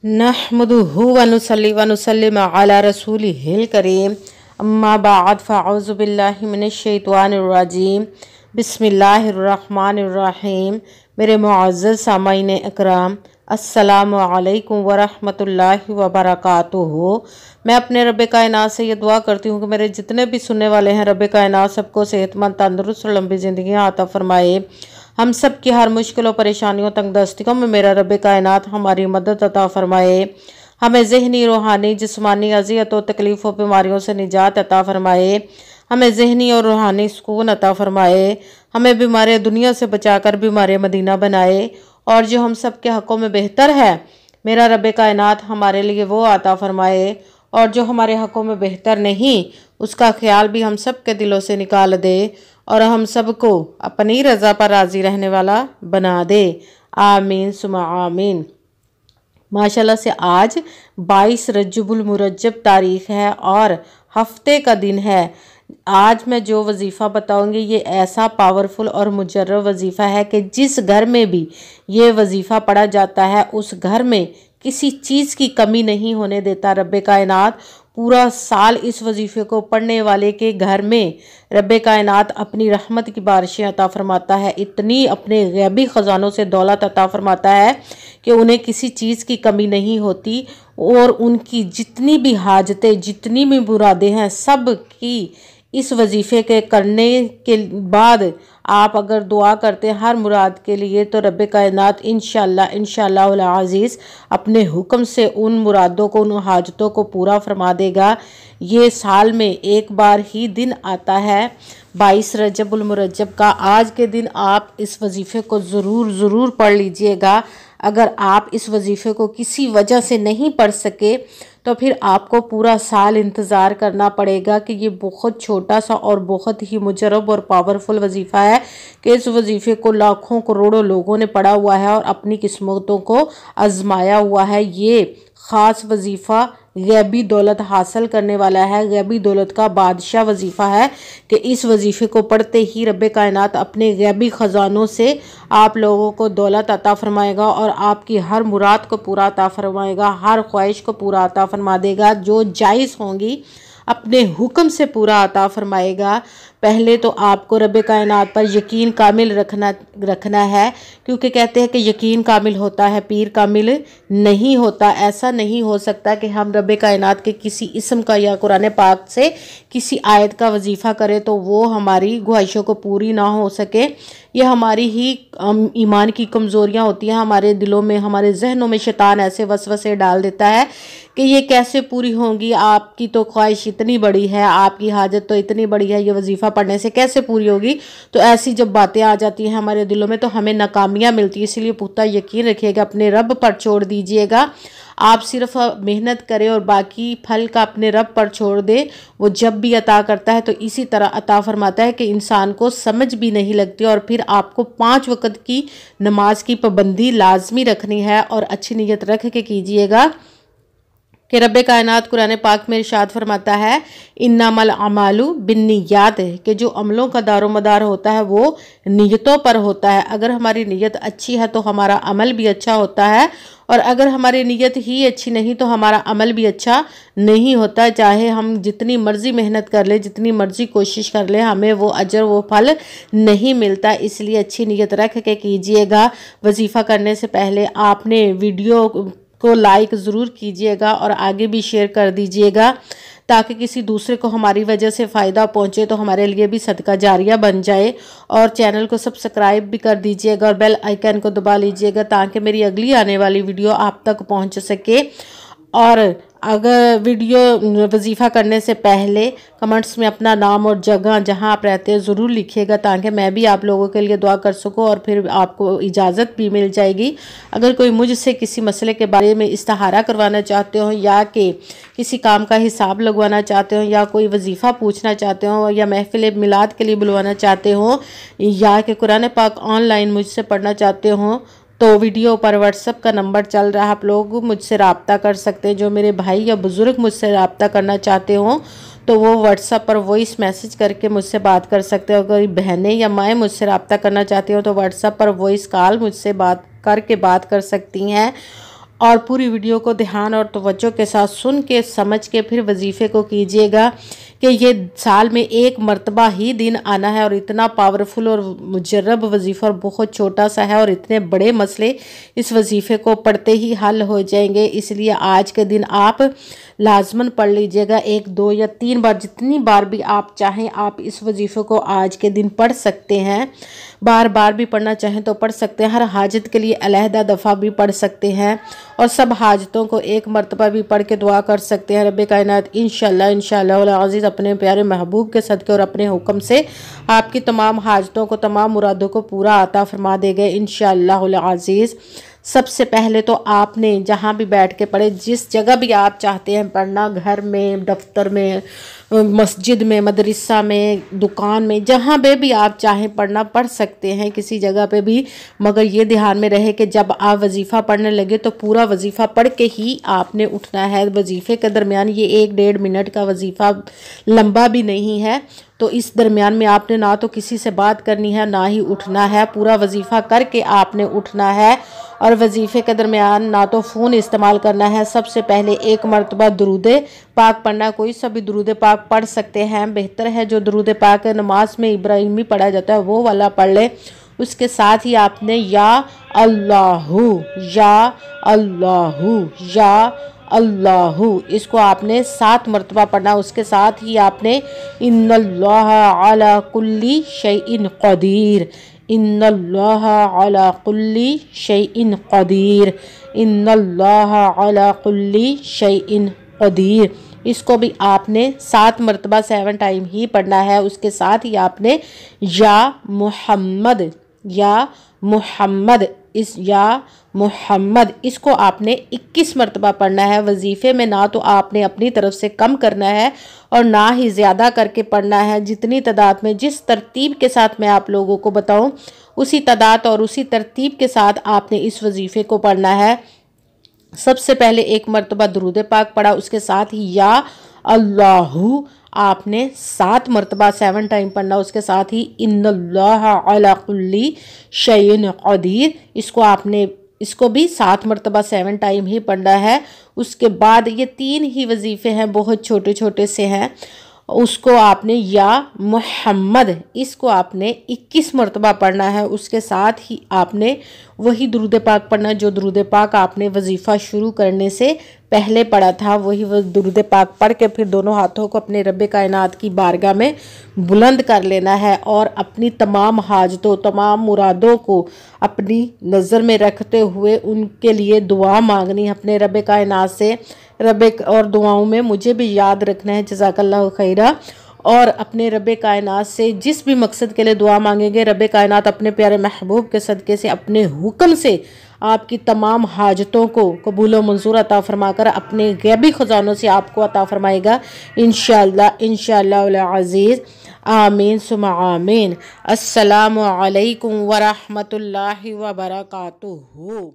नहमदुहु व नुसल्ली व नुसल्लिम अला रसूलिहिल करीम अम्मा बाद फ़अऊज़ु बिल्लाहि मिनश्शैतानिर रजीम बिस्मिल्लाहिर्रहमानिर्रहीम। मेरे मुअज़्ज़ज़ सामाईन इकराम, अस्सलामु अलैकुम व रहमतुल्लाहि व बरकातुहू। मैं अपने रब कायनात से ये दुआ करती हूँ कि मेरे जितने भी सुनने वाले हैं, रब कायनात सबको सेहतमंद, तंदुरुस्त और लंबी ज़िंदगियाँ अता फ़रमाए। हम सब की हर मुश्किलों, परेशानियों, तंगदस्तियों में मेरा रब कायनात हमारी मदद अता फ़रमाए। हमें ज़हनी, रूहानी, जिस्मानी अज़ियतों, तकलीफ़ों, बीमारियों से निजात अता फ़रमाए। हमें ज़हनी और रूहानी सुकून अता फ़रमाए। हमें बीमार दुनिया से बचाकर बीमार मदीना बनाए। और जो हम सब के हक़ों में बेहतर है, मेरा रब कायनात हमारे लिए वो अता फ़रमाए। और जो हमारे हक़ों में बेहतर नहीं, उसका ख्याल भी हम सब के दिलों से निकाल दे और हम सबको अपनी रज़ा पर राज़ी रहने वाला बना दे। आमीन सुमा आमीन। माशाल्लाह से आज 22 रजबुल मुरज्जब तारीख़ है और हफ्ते का दिन है। आज मैं जो वजीफ़ा बताऊंगी ये ऐसा पावरफुल और मुजर्रब वजीफ़ा है कि जिस घर में भी ये वजीफ़ा पढ़ा जाता है उस घर में किसी चीज़ की कमी नहीं होने देता रब कायनात। पूरा साल इस वजीफ़े को पढ़ने वाले के घर में रब कायनात अपनी रहमत की बारिशें अता फ़रमाता है। इतनी अपने गैबी ख़जानों से दौलत अता फ़रमाता है कि उन्हें किसी चीज़ की कमी नहीं होती और उनकी जितनी भी हाजतें, जितनी भी मुरादें हैं, सब की इस वजीफ़े के करने के बाद आप अगर दुआ करते हैं हर मुराद के लिए तो रब कायनात इंशाअल्लाह अज़ीज़ अपने हुक्म से उन मुरादों को, उन हाजतों को पूरा फरमा देगा। ये साल में एक बार ही दिन आता है 22 रजबुल मुरज्जब का। आज के दिन आप इस वजीफ़े को ज़रूर पढ़ लीजिएगा। अगर आप इस वजीफ़े को किसी वजह से नहीं पढ़ सके तो फिर आपको पूरा साल इंतज़ार करना पड़ेगा कि ये बहुत छोटा सा और बहुत ही मुजर्रब और पावरफुल वजीफ़ा है कि इस वजीफ़े को लाखों करोड़ों लोगों ने पढ़ा हुआ है और अपनी किस्मतों को आजमाया हुआ है। ये ख़ास वजीफ़ा गैबी दौलत हासिल करने वाला है, गैबी दौलत का बादशाह वजीफ़ा है कि इस वजीफ़े को पढ़ते ही रब कायनात अपने गैबी ख़जानों से आप लोगों को दौलत अता फ़रमाएगा और आपकी हर मुराद को पूरा अता फ़रमाएगा, हर ख्वाहिश को पूरा अता फ़रमा देगा। जो जायज़ होंगी अपने हुक्म से पूरा अता फ़रमाएगा। पहले तो आपको रब कायनात पर यकीन कामिल रखना है, क्योंकि कहते हैं कि यकीन कामिल होता है, पीर कामिल नहीं होता। ऐसा नहीं हो सकता कि हम रब कायनात के किसी इस्म का या कुरान पाक से किसी आयत का वजीफ़ा करें तो वो हमारी ख्वाहिशों को पूरी ना हो सके। ये हमारी ही ईमान की कमज़ोरियाँ होती हैं। हमारे दिलों में, हमारे जहनों में शैतान ऐसे वसवसे डाल देता है कि ये कैसे पूरी होंगी, आपकी तो ख्वाहिश इतनी बड़ी है, आपकी हाजत तो इतनी बड़ी है, ये वजीफ़ा पढ़ने से कैसे पूरी होगी। तो ऐसी जब बातें आ जाती हैं हमारे दिलों में तो हमें नाकामियाँ मिलती है। इसलिए पुख्ता यकीन रखिएगा, अपने रब पर छोड़ दीजिएगा। आप सिर्फ मेहनत करें और बाकी फल का अपने रब पर छोड़ दे। वो जब भी अता करता है तो इसी तरह अता फरमाता है कि इंसान को समझ भी नहीं लगती। और फिर आपको 5 वक़्त की नमाज की पाबंदी लाजमी रखनी है और अच्छी नीयत रख के कीजिएगा कि रब कायनात कुरान पाक में इरशाद फरमाता है इन्नमल अमालु बिन्नियात, कि जो अमलों का दारोमदार होता है वो नीयतों पर होता है। अगर हमारी नीयत अच्छी है तो हमारा अमल भी अच्छा होता है और अगर हमारी नीयत ही अच्छी नहीं तो हमारा अमल भी अच्छा नहीं होता। चाहे हम जितनी मर्ज़ी मेहनत कर ले, जितनी मर्ज़ी कोशिश कर ले, हमें वो अजर, वो फल नहीं मिलता। इसलिए अच्छी नीयत रख के कीजिएगा। वजीफ़ा करने से पहले आपने वीडियो को लाइक ज़रूर कीजिएगा और आगे भी शेयर कर दीजिएगा ताकि किसी दूसरे को हमारी वजह से फ़ायदा पहुंचे तो हमारे लिए भी सदका जारिया बन जाए। और चैनल को सब्सक्राइब भी कर दीजिएगा और बेल आइकन को दबा लीजिएगा ताकि मेरी अगली आने वाली वीडियो आप तक पहुंच सके। और अगर वीडियो वजीफ़ा करने से पहले कमेंट्स में अपना नाम और जगह जहां आप रहते हैं ज़रूर लिखिएगा ताकि मैं भी आप लोगों के लिए दुआ कर सकूं और फिर आपको इजाज़त भी मिल जाएगी। अगर कोई मुझसे किसी मसले के बारे में इस्तिहारा करवाना चाहते हो या कि किसी काम का हिसाब लगवाना चाहते हो या कोई वजीफ़ा पूछना चाहते हो या महफिल मिलाद के लिए बुलवाना चाहते हो या कि कुरान पाक ऑनलाइन मुझसे पढ़ना चाहते हो तो वीडियो पर व्हाट्सएप का नंबर चल रहा है, आप लोग मुझसे रब्ता कर सकते हैं। जो मेरे भाई या बुज़ुर्ग मुझसे रब्ता करना चाहते हो तो वो व्हाट्सएप पर वॉइस मैसेज करके मुझसे बात कर सकते हो। अगर बहनें या माएँ मुझसे रब्ता करना चाहती हो तो व्हाट्सएप पर वॉइस कॉल मुझसे बात कर सकती हैं। और पूरी वीडियो को ध्यान और तवज्जो के साथ सुन के समझ के फिर वजीफ़े को कीजिएगा कि ये साल में एक मर्तबा ही दिन आना है और इतना पावरफुल और मुजर्रब वजीफ़ा और बहुत छोटा सा है और इतने बड़े मसले इस वजीफ़े को पढ़ते ही हल हो जाएंगे। इसलिए आज के दिन आप लाजमन पढ़ लीजिएगा, 1, 2 या 3 बार, जितनी बार भी आप चाहें आप इस वजीफ़े को आज के दिन पढ़ सकते हैं। बार बार भी पढ़ना चाहें तो पढ़ सकते हैं, हर हाजत के लिए अलहदा दफ़ा भी पढ़ सकते हैं और सब हाजतों को एक मरतबा भी पढ़ के दुआ कर सकते हैं। रब्बे कायनात इंशाअल्लाह अज़ीज़ अपने प्यारे महबूब के सदक़े और अपने हुक्म से आपकी तमाम हाजतों को, तमाम मुरादों को पूरा अता फरमा देगा इंशाअल्लाह अज़ीज़। सबसे पहले तो आपने जहाँ भी बैठ के पढ़े, जिस जगह भी आप चाहते हैं पढ़ना, घर में, दफ्तर में, मस्जिद में, मदरसा में, दुकान में, जहाँ पे भी आप चाहें पढ़ना पढ़ सकते हैं किसी जगह पे भी। मगर ये ध्यान में रहे कि जब आप वजीफ़ा पढ़ने लगे तो पूरा वजीफ़ा पढ़ के ही आपने उठना है। वजीफ़े के दरमियान ये 1-1.5 मिनट का वजीफ़ा लंबा भी नहीं है, तो इस दरमियान में आपने ना तो किसी से बात करनी है ना ही उठना है। पूरा वजीफ़ा करके आपने उठना है और वजीफ़े के दरमियान ना तो फ़ोन इस्तेमाल करना है। सबसे पहले एक मरतबा दुरूद पाक पढ़ना, कोई सा भी दुरूद पाक पढ़ सकते हैं। बेहतर है जो दुरूद पाक नमाज में इब्राहिमी पढ़ा जाता है वो वाला पढ़ ले। उसके साथ ही आपने या अल्लाहु, या अल्लाहु, या अल्लाहु, इसको आपने 7 मरतबा पढ़ना। उसके साथ ही आपने इन्नल्लाह अला कुल्ली शैइन क़दीर, इन्नल्लाह अला कुल्ली शैइन क़दीर, इन्नल्लाह अला कुल्ली शैइन क़दीर, इसको भी आपने 7 मरतबा 7 टाइम ही पढ़ना है। उसके साथ ही आपने या मुहम्मद, या मुहम्मद, इस या मुहम्मद, इसको आपने 21 मरतबा पढ़ना है। वजीफ़े में ना तो आपने अपनी तरफ से कम करना है और ना ही ज़्यादा करके पढ़ना है। जितनी तादाद में, जिस तरतीब के साथ मैं आप लोगों को बताऊं, उसी तादाद और उसी तरतीब के साथ आपने इस वजीफ़े को पढ़ना है। सबसे पहले एक मरतबा दुरूद पाक पढ़ा, उसके साथ ही या अल्लाहु आपने 7 मरतबा 7 टाइम पढ़ना। उसके साथ ही इन्नल्लाह अला कुल्ली शैइन क़दीर, इसको भी 7 मरतबा 7 टाइम ही पढ़ना है। उसके बाद ये 3 ही वजीफ़े हैं, बहुत छोटे छोटे से हैं। उसको आपने या मुहम्मद, इसको आपने 21 मरतबा पढ़ना है। उसके साथ ही आपने वही दुरूद पाक पढ़ना जो दुरूद पाक आपने वजीफ़ा शुरू करने से पहले पढ़ा था। वही दुरूद पाक पढ़ के फिर दोनों हाथों को अपने रब्बे कायनात की बारगाह में बुलंद कर लेना है और अपनी तमाम हाजतों, तमाम मुरादों को अपनी नज़र में रखते हुए उनके लिए दुआ मांगनी है अपने रब्बे कायनात से। रब्बे और दुआओं में मुझे भी याद रखना है, जज़ाकल्लाहु खैरा। और अपने रब्बे कायनात से जिस भी मकसद के लिए दुआ मांगेंगे, रब्बे कायनात अपने प्यारे महबूब के सदक़े से, अपने हुक्म से आपकी तमाम हाजतों को कबूल व मंजूर अता फरमाकर अपने गैबी ख़जानों से आपको अता फरमाएगा इंशाअल्लाह, इंशाअल्लाह अज़ीज़। आमीन सुम्मा आमीन। अस्सलामु अलैकुम व रहमतुल्लाहि व बरकातुहू।